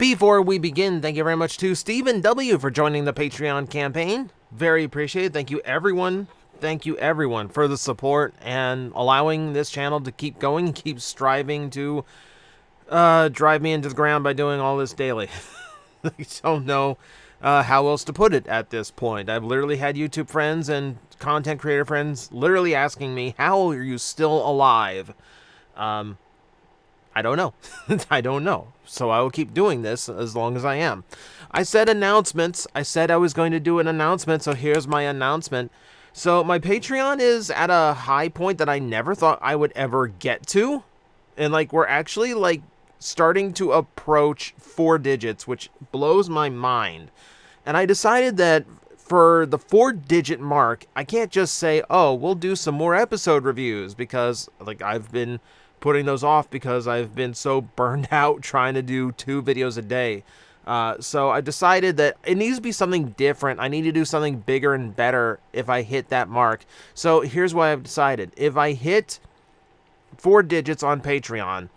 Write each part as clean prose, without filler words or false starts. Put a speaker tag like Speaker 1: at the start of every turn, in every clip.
Speaker 1: Before we begin, thank you very much to Stephen W. for joining the Patreon campaign. Very appreciated. Thank you, everyone. Thank you, everyone, for the support and allowing this channel to keep going and keep striving to drive me into the ground by doing all this daily. I don't know how else to put it at this point. I've literally had YouTube friends and content creator friends literally asking me, how are you still alive? I don't know. I don't know. So I will keep doing this as long as I am. I said announcements. I said I was going to do an announcement, so here's my announcement. So my Patreon is at a high point that I never thought I would ever get to. And like we're actually like starting to approach 4 digits, which blows my mind. And I decided that for the 4-digit mark, I can't just say, oh, we'll do some more episode reviews, because like I've been putting those off because I've been so burned out trying to do 2 videos a day. So I decided that it needs to be something different. I need to do something bigger and better if I hit that mark. So here's what I've decided. If I hit 4 digits on Patreon,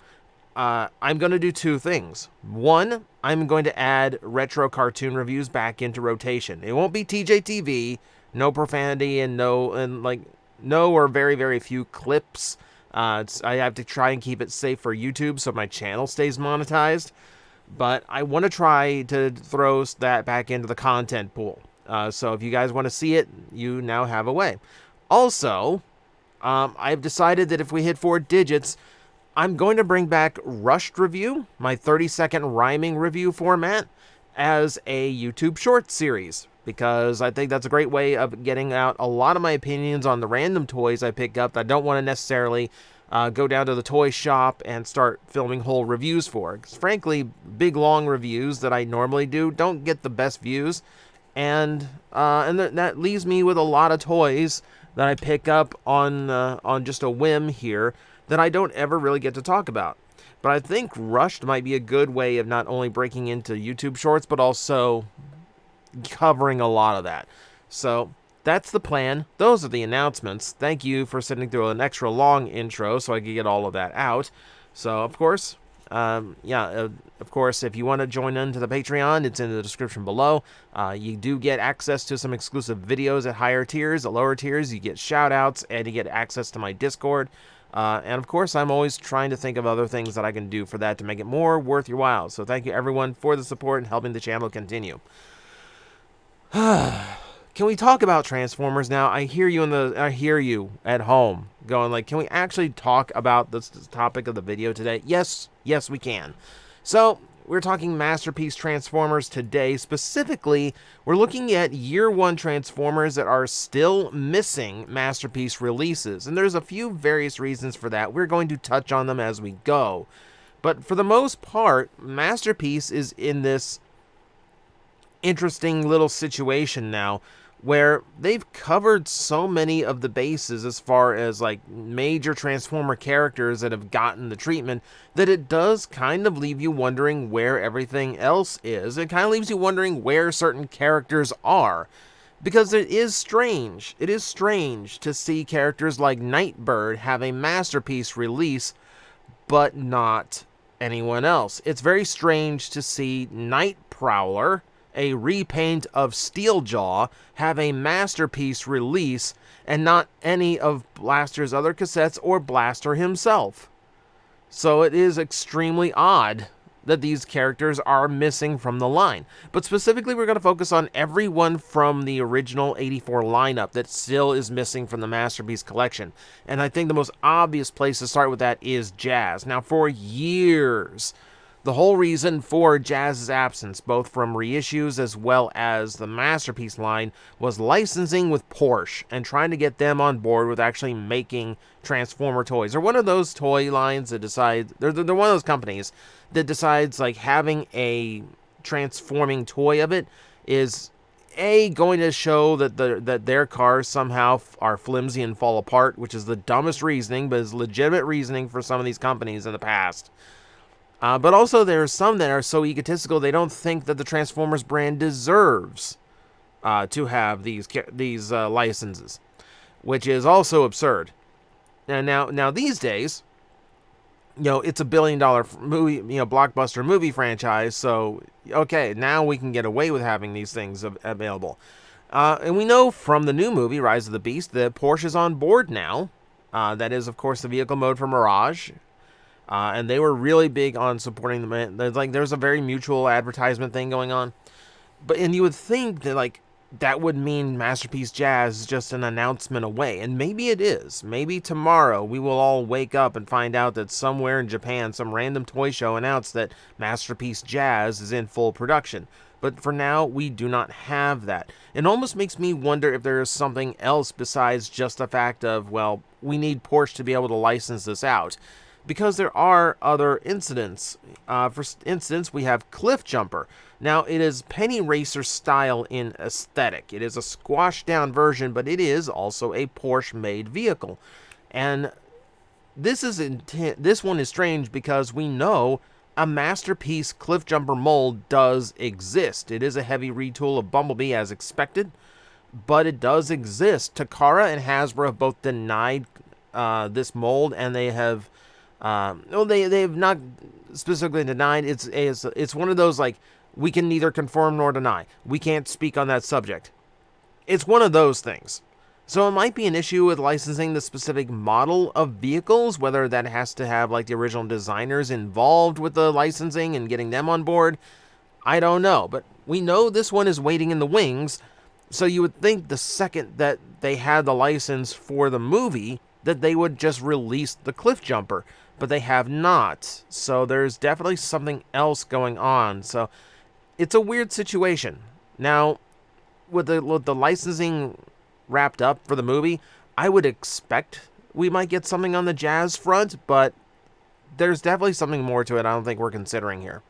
Speaker 1: I'm going to do 2 things. One, I'm going to add retro cartoon reviews back into rotation. It won't be TJTV, no profanity, and no or very, very few clips. I have to try and keep it safe for YouTube so my channel stays monetized. But I want to try to throw that back into the content pool. So if you guys want to see it, you now have a way. Also, I've decided that if we hit 4 digits, I'm going to bring back Rushed Review, my 30-second rhyming review format, as a YouTube short series, because I think that's a great way of getting out a lot of my opinions on the random toys I pick up that I don't want to necessarily go down to the toy shop and start filming whole reviews for. Because frankly, big long reviews that I normally do don't get the best views, and that leaves me with a lot of toys that I pick up on just a whim here that I don't ever really get to talk about. But I think Rushed might be a good way of not only breaking into YouTube shorts, but also covering a lot of that. So that's the plan. Those are the announcements. Thank you for sitting through an extra long intro so I could get all of that out. So, of course, of course, if you want to join into the Patreon, it's in the description below. You do get access to some exclusive videos at higher tiers. At lower tiers, you get shout-outs, and you get access to my Discord. And of course, I'm always trying to think of other things that I can do for that to make it more worth your while. So thank you everyone for the support and helping the channel continue. Can we talk about Transformers now? I hear you at home going like, can we actually talk about this topic of the video today? Yes, we can. So we're talking Masterpiece Transformers today. Specifically, we're looking at Year 1 Transformers that are still missing Masterpiece releases. And there's a few various reasons for that. We're going to touch on them as we go. But for the most part, Masterpiece is in this interesting little situation now where they've covered so many of the bases as far as like major Transformer characters that have gotten the treatment that it does kind of leave you wondering where everything else is. It kind of leaves you wondering where certain characters are, because it is strange. It is strange to see characters like Nightbird have a Masterpiece release but not anyone else. It's very strange to see Nightprowler, a repaint of Steeljaw, have a Masterpiece release and not any of Blaster's other cassettes or Blaster himself. So it is extremely odd that these characters are missing from the line. But specifically, we're going to focus on everyone from the original 84 lineup that still is missing from the Masterpiece collection. And I think the most obvious place to start with that is Jazz. Now, for years, the whole reason for Jazz's absence, both from reissues as well as the Masterpiece line, was licensing with Porsche and trying to get them on board with actually making Transformer toys. They're one of those toy lines that decides, they're one of those companies that decides like having a transforming toy of it is going to show that their cars somehow are flimsy and fall apart, which is the dumbest reasoning, but is legitimate reasoning for some of these companies in the past. But also there are some that are so egotistical they don't think that the Transformers brand deserves to have these licenses, which is also absurd. Now these days, it's a billion-dollar movie, blockbuster movie franchise. So, okay, now we can get away with having these things available. And we know from the new movie, Rise of the Beast, that Porsche's on board now. That is, of course, the vehicle mode for Mirage. And they were really big on supporting them. There's a very mutual advertisement thing going on. And you would think that, that would mean Masterpiece Jazz is just an announcement away. And maybe it is. Maybe tomorrow we will all wake up and find out that somewhere in Japan, some random toy show announced that Masterpiece Jazz is in full production. But for now, we do not have that. It almost makes me wonder if there is something else besides just the fact of, well, we need Porsche to be able to license this out. Because there are other incidents. For instance, we have Cliffjumper. Now, it is Penny Racer style in aesthetic. It is a squashed down version, but it is also a Porsche-made vehicle. And this one is strange because we know a Masterpiece Cliffjumper mold does exist. It is a heavy retool of Bumblebee as expected, but it does exist. Takara and Hasbro have both denied this mold, and they have they have not specifically denied. It's one of those, we can neither confirm nor deny. We can't speak on that subject. It's one of those things. So it might be an issue with licensing the specific model of vehicles, whether that has to have the original designers involved with the licensing and getting them on board. I don't know, but we know this one is waiting in the wings. So you would think the second that they had the license for the movie that they would just release the Cliffjumper, but they have not. So there's definitely something else going on. So it's a weird situation. Now, with the licensing wrapped up for the movie, I would expect we might get something on the Jazz front, but there's definitely something more to it I don't think we're considering here.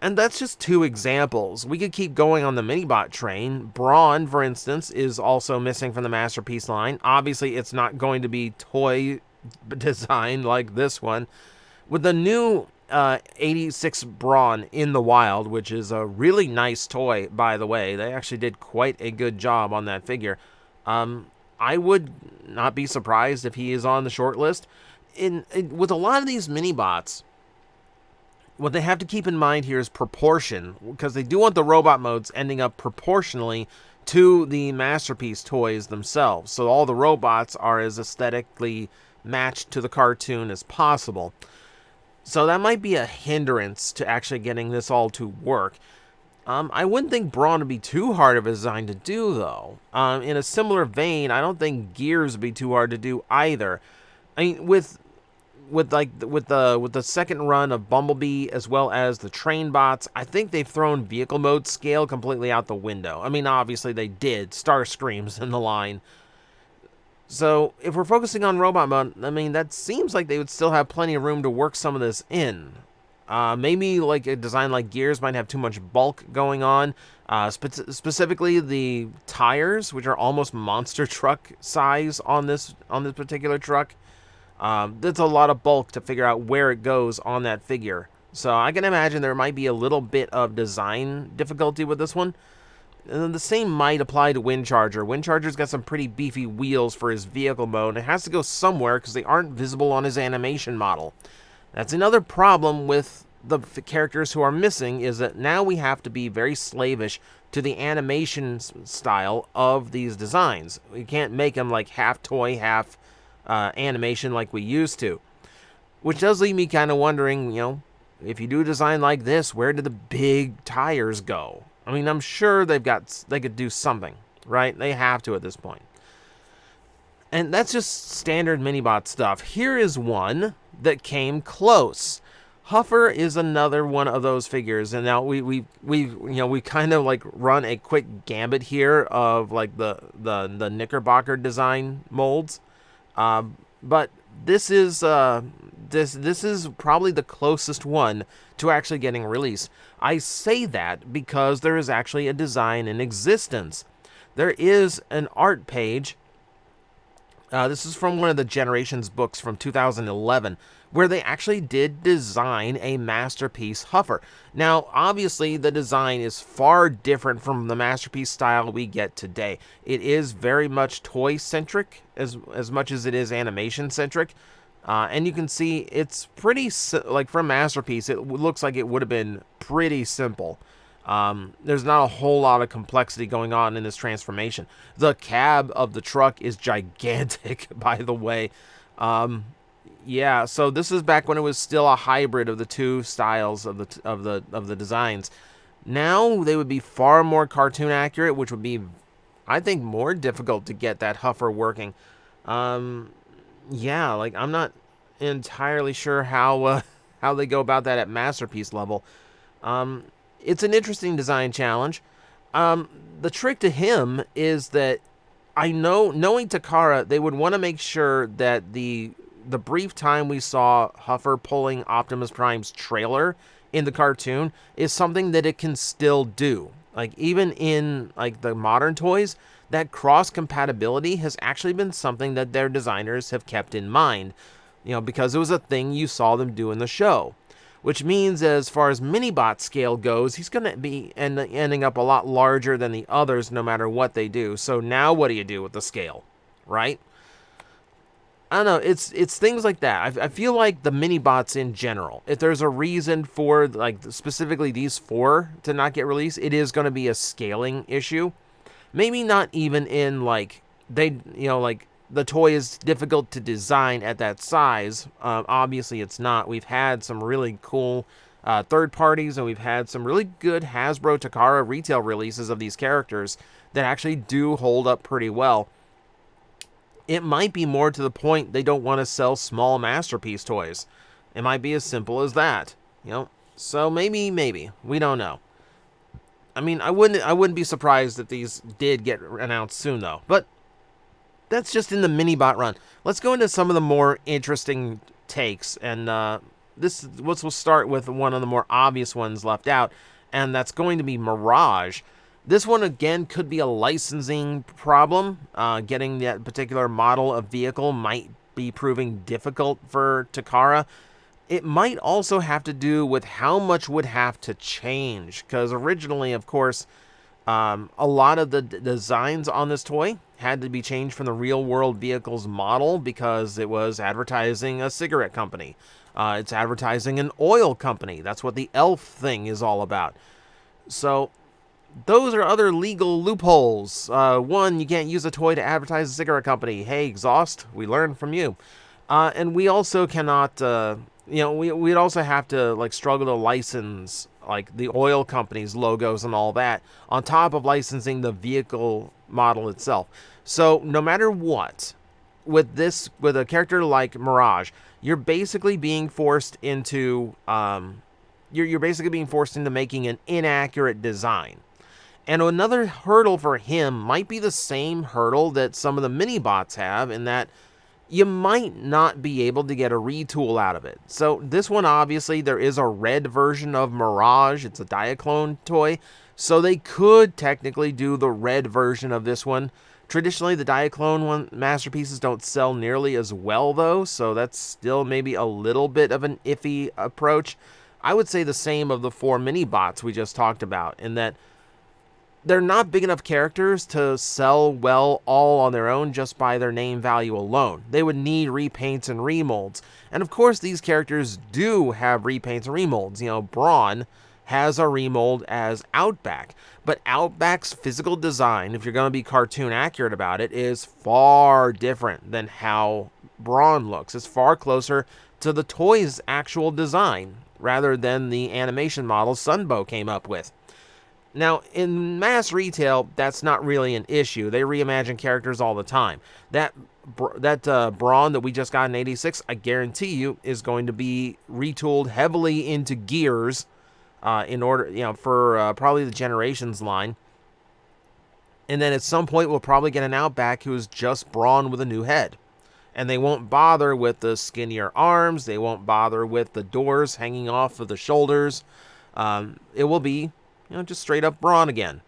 Speaker 1: And that's just two examples. We could keep going on the Minibot train. Braun, for instance, is also missing from the Masterpiece line. Obviously, it's not going to be toy design like this one. With the new 86 Braun in the wild, which is a really nice toy, by the way. They actually did quite a good job on that figure. I would not be surprised if he is on the short list. With a lot of these mini-bots, what they have to keep in mind here is proportion, because they do want the robot modes ending up proportionally to the Masterpiece toys themselves. So all the robots are as aesthetically matched to the cartoon as possible. So that might be a hindrance to actually getting this all to work. I wouldn't think Braun would be too hard of a design to do, though. In a similar vein, I don't think Gears would be too hard to do either. I mean, with the second run of Bumblebee as well as the train bots, I think they've thrown vehicle mode scale completely out the window. I mean, obviously they did. Starscream's in the line. So, if we're focusing on robot mode, I mean, that seems like they would still have plenty of room to work some of this in. Maybe, a design like Gears might have too much bulk going on. Specifically, the tires, which are almost monster truck size on this particular truck. That's a lot of bulk to figure out where it goes on that figure. So, I can imagine there might be a little bit of design difficulty with this one. And the same might apply to Windcharger. Windcharger's got some pretty beefy wheels for his vehicle mode. It has to go somewhere because they aren't visible on his animation model. That's another problem with the characters who are missing, is that now we have to be very slavish to the animation style of these designs. We can't make them half toy, half animation like we used to. Which does leave me kind of wondering, if you do a design like this, where do the big tires go? I mean, I'm sure they could do something, right? They have to at this point. And that's just standard Minibot stuff. Here is one that came close. Huffer is another one of those figures, and now we kind of run a quick gambit here of the Knickerbocker design molds. But this is this is probably the closest one to actually getting released. I say that because there is actually a design in existence. There is an art page. This is from one of the Generations books from 2011, where they actually did design a Masterpiece Huffer. Now, obviously, the design is far different from the Masterpiece style we get today. It is very much toy-centric, as much as it is animation-centric. And you can see it's pretty, like for a Masterpiece, it looks like it would have been pretty simple. There's not a whole lot of complexity going on in this transformation. The cab of the truck is gigantic, by the way. Yeah, so this is back when it was still a hybrid of the two styles of the designs. Now they would be far more cartoon accurate, which would be, I think, more difficult to get that Huffer working. Yeah, like I'm not entirely sure how how they go about that at Masterpiece level. It's an interesting design challenge. The trick to him is that knowing Takara, they would want to make sure that the brief time we saw Huffer pulling Optimus Prime's trailer in the cartoon is something that it can still do. Like even in like the modern toys, that cross compatibility has actually been something that their designers have kept in mind, because it was a thing you saw them do in the show. Which means as far as Minibot scale goes, he's going to be ending up a lot larger than the others no matter what they do. So now what do you do with the scale, right? I don't know, it's things like that. I feel like the Minibots in general, if there's a reason for like specifically these 4 to not get released, it is going to be a scaling issue. Maybe not even in like like the toy is difficult to design at that size. Obviously it's not. We've had some really cool third parties, and we've had some really good Hasbro Takara retail releases of these characters that actually do hold up pretty well. It might be more to the point they don't want to sell small Masterpiece toys. It might be as simple as that, So maybe we don't know. I mean, I wouldn't be surprised if these did get announced soon though. But that's just in the Minibot run. Let's go into some of the more interesting takes, and we'll start with one of the more obvious ones left out, and that's going to be Mirage. This one, again, could be a licensing problem. Getting that particular model of vehicle might be proving difficult for Takara. It might also have to do with how much would have to change, because originally, of course, a lot of the designs on this toy had to be changed from the real-world vehicle's model because it was advertising a cigarette company. It's advertising an oil company. That's what the elf thing is all about. So those are other legal loopholes. One, you can't use a toy to advertise a cigarette company. Hey, Exhaust, we learned from you. And we also cannot, we'd also have to like struggle to license like the oil company's logos and all that on top of licensing the vehicle model itself. So no matter what, with a character like Mirage, you're basically being forced into you're basically being forced into making an inaccurate design. And another hurdle for him might be the same hurdle that some of the Minibots have, in that you might not be able to get a retool out of it. So this one, obviously, there is a red version of Mirage. It's a Diaclone toy. So they could technically do the red version of this one. Traditionally, the Diaclone Masterpieces don't sell nearly as well, though. So that's still maybe a little bit of an iffy approach. I would say the same of the 4 Minibots we just talked about, in that they're not big enough characters to sell well all on their own just by their name value alone. They would need repaints and remolds. And of course, these characters do have repaints and remolds. Braun has a remold as Outback. But Outback's physical design, if you're going to be cartoon accurate about it, is far different than how Braun looks. It's far closer to the toy's actual design rather than the animation model Sunbow came up with. Now, in mass retail, that's not really an issue. They reimagine characters all the time. That Braun that we just got in 86, I guarantee you, is going to be retooled heavily into gears in order, for probably the Generations line. And then at some point, we'll probably get an Outback who is just Braun with a new head. And they won't bother with the skinnier arms. They won't bother with the doors hanging off of the shoulders. It will be just straight up Braun again.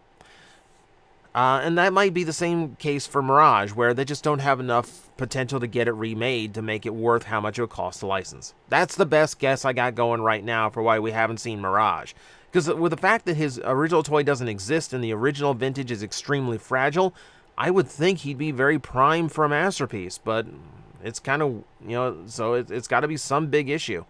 Speaker 1: And that might be the same case for Mirage, where they just don't have enough potential to get it remade to make it worth how much it would cost to license. That's the best guess I got going right now for why we haven't seen Mirage. Because with the fact that his original toy doesn't exist and the original vintage is extremely fragile, I would think he'd be very prime for a Masterpiece, but It's kind of, so it's got to be some big issue.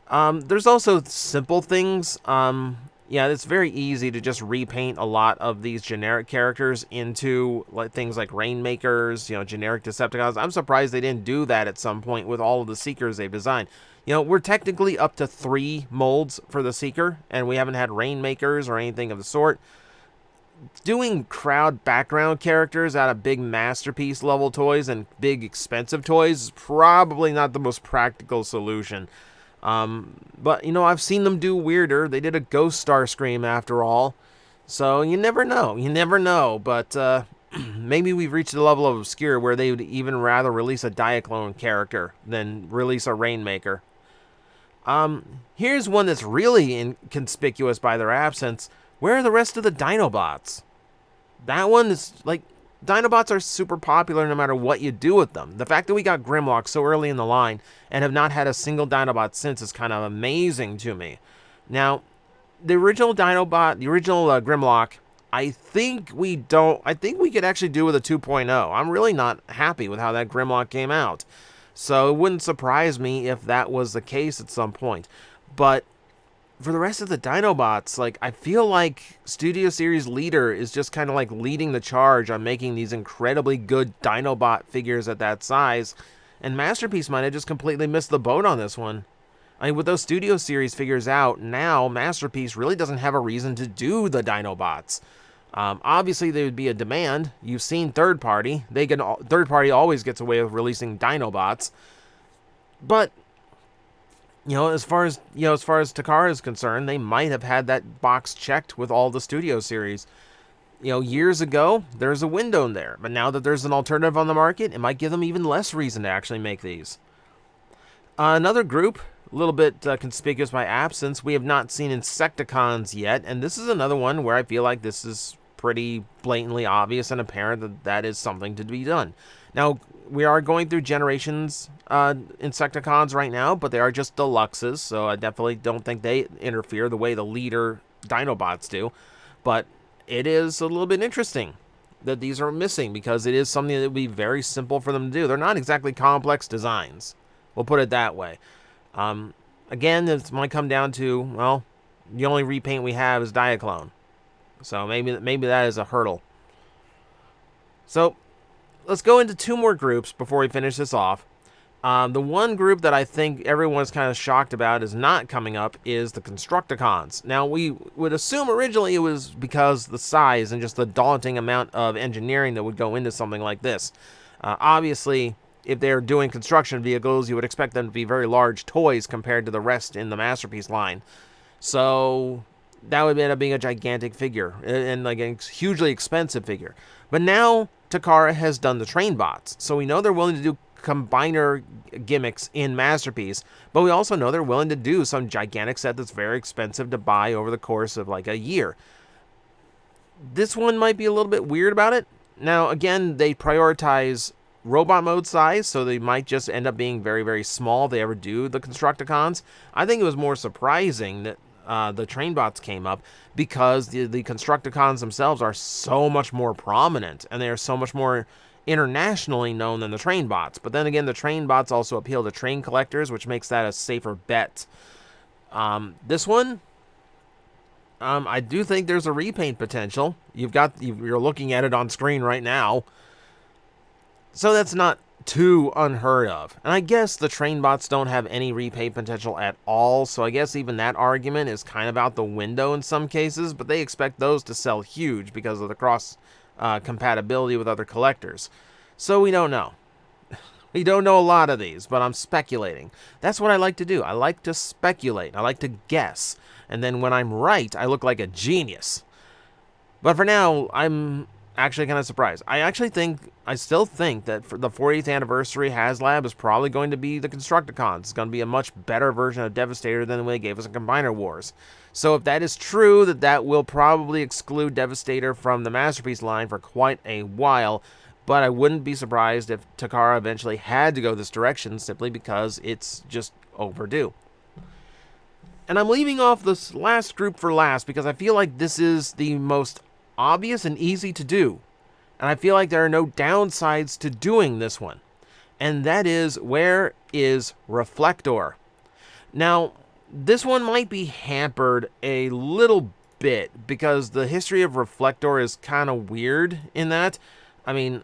Speaker 1: There's also simple things. Yeah, it's very easy to just repaint a lot of these generic characters into things like Rainmakers, generic Decepticons. I'm surprised they didn't do that at some point with all of the Seekers they've designed. We're technically up to 3 molds for the Seeker, and we haven't had Rainmakers or anything of the sort. Doing crowd background characters out of big masterpiece level toys and big expensive toys is probably not the most practical solution. But, I've seen them do weirder. They did a Ghost Starscream after all. So you never know. You never know. But maybe we've reached the level of obscure where they would even rather release a Diaclone character than release a Rainmaker. Here's one that's really inconspicuous by their absence. Where are the rest of the Dinobots? That one is, Dinobots are super popular no matter what you do with them. The fact that we got Grimlock so early in the line and have not had a single Dinobot since is kind of amazing to me. Now, the original Dinobot, the original Grimlock, I think we could actually do with a 2.0. I'm really not happy with how that Grimlock came out. So it wouldn't surprise me if that was the case at some point. But for the rest of the Dinobots, I feel like Studio Series Leader is just kind of leading the charge on making these incredibly good Dinobot figures at that size, and Masterpiece might have just completely missed the boat on this one. With those Studio Series figures out, now Masterpiece really doesn't have a reason to do the Dinobots. Obviously, there would be a demand. You've seen Third Party. Third Party always gets away with releasing Dinobots. But as far as Takara is concerned, they might have had that box checked with all the Studio Series. Years ago, there's a window in there. But now that there's an alternative on the market, it might give them even less reason to actually make these. Another group, a little bit conspicuous by absence, we have not seen Insecticons yet. And this is another one where I feel like this is pretty blatantly obvious and apparent that that is something to be done. Now, we are going through Generations Insecticons right now, but they are just deluxes, so I definitely don't think they interfere the way the leader Dinobots do. But it is a little bit interesting that these are missing, because it is something that would be very simple for them to do. They're not exactly complex designs. We'll put it that way. Again, this might come down to, well, the only repaint we have is Diaclone. So maybe that is a hurdle. So let's go into 2 more groups before we finish this off. The one group that I think everyone's kind of shocked about is not coming up is the Constructicons. Now, we would assume originally it was because the size and just the daunting amount of engineering that would go into something like this. Obviously, if they're doing construction vehicles, you would expect them to be very large toys compared to the rest in the Masterpiece line. So that would end up being a gigantic figure and a hugely expensive figure. But now Takara has done the train bots, so we know they're willing to do combiner gimmicks in Masterpiece, but we also know they're willing to do some gigantic set that's very expensive to buy over the course of a year. This one might be a little bit weird about it. Now, again, they prioritize robot mode size, so they might just end up being very, very small if they ever do the Constructicons. I think it was more surprising that the train bots came up, because the Constructicons themselves are so much more prominent, and they are so much more internationally known than the train bots. But then again, the train bots also appeal to train collectors, which makes that a safer bet. This one, I do think there's a repaint potential. You're looking at it on screen right now. So that's not too unheard of. And I guess the train bots don't have any repaint potential at all, so I guess even that argument is kind of out the window in some cases, but they expect those to sell huge because of the cross compatibility with other collectors. So we don't know. We don't know a lot of these, but I'm speculating. That's what I like to do. I like to speculate. I like to guess. And then when I'm right, I look like a genius. But for now, I'm actually kind of surprised. I still think that for the 40th anniversary HasLab is probably going to be the Constructicons. It's going to be a much better version of Devastator than they gave us in Combiner Wars. So if that is true, that will probably exclude Devastator from the Masterpiece line for quite a while. But I wouldn't be surprised if Takara eventually had to go this direction, simply because it's just overdue. And I'm leaving off this last group for last because I feel like this is the most obvious and easy to do. And I feel like there are no downsides to doing this one. and that is, where is Reflector? Now, this one might be hampered a little bit because the history of Reflector is kind of weird in that. I mean,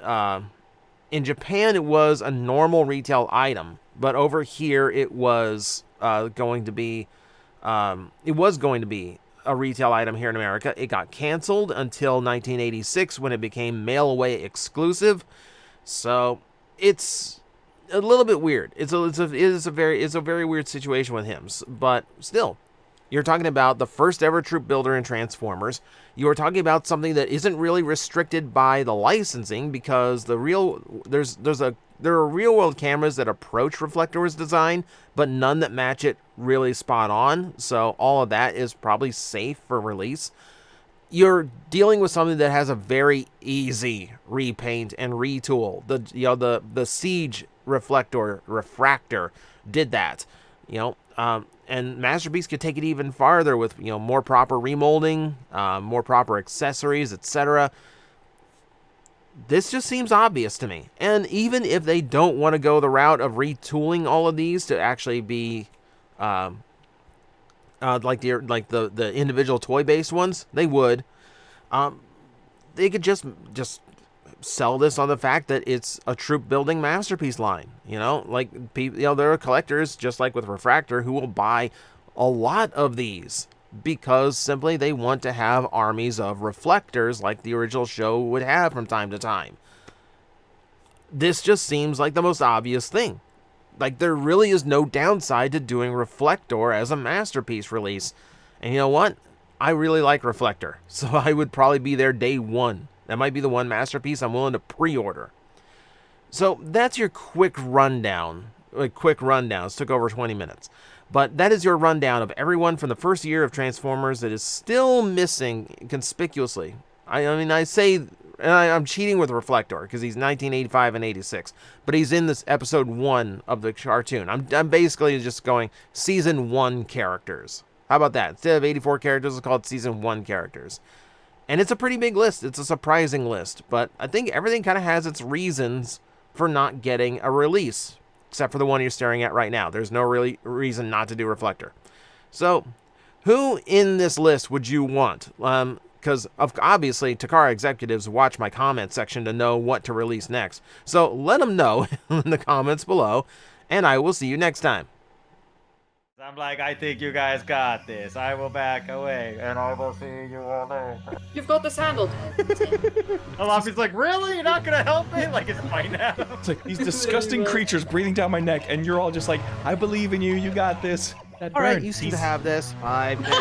Speaker 1: in Japan it was a normal retail item, but over here it was going to be a retail item here in America. It got canceled until 1986 when it became mail away exclusive. So it's a little bit weird. It's a very weird situation with him. But still, you're talking about the first ever troop builder in Transformers. You are talking about something that isn't really restricted by the licensing because there are real world cameras that approach Reflector's design, but none that match it really spot on. So all of that is probably safe for release. You're dealing with something that has a very easy repaint and retool. The Siege Refractor did that, and Masterpiece could take it even farther with more proper remolding, more proper accessories, etc. This just seems obvious to me. And even if they don't want to go the route of retooling all of these to actually be like the individual toy-based ones, they would. They could just sell this on the fact that it's a troop building masterpiece line. There are collectors, just like with Refractor, who will buy a lot of these because simply they want to have armies of reflectors like the original show would have from time to time. This just seems like the most obvious thing. Like, there really is no downside to doing Reflector as a masterpiece release. And you know what? I really like Reflector, so I would probably be there day one. That might be the one masterpiece I'm willing to pre-order. So that's your quick rundown. Quick rundowns. Took over 20 minutes. But that is your rundown of everyone from the first year of Transformers that is still missing conspicuously. I say, and I'm cheating with Reflector because he's 1985 and 86, but he's in this episode 1 of the cartoon. I'm basically just going season 1 characters. How about that? Instead of 84 characters, it's called season 1 characters. And it's a pretty big list. It's a surprising list, but I think everything kind of has its reasons for not getting a release, except for the one you're staring at right now. There's no really reason not to do Reflector. So, who in this list would you want? Because obviously Takara executives watch my comment section to know what to release next. So let them know in the comments below, and I will see you next time.
Speaker 2: I'm like, I think you guys got this. I will back away, and I will see you all later.
Speaker 3: You've got this handled.
Speaker 2: Alaffi's like, really? You're not gonna help me? Like, it's fine now.
Speaker 4: It's like these disgusting creatures breathing down my neck, and you're all just like, I believe in you. You got this.
Speaker 1: All right, you seem to have this. 5 minutes.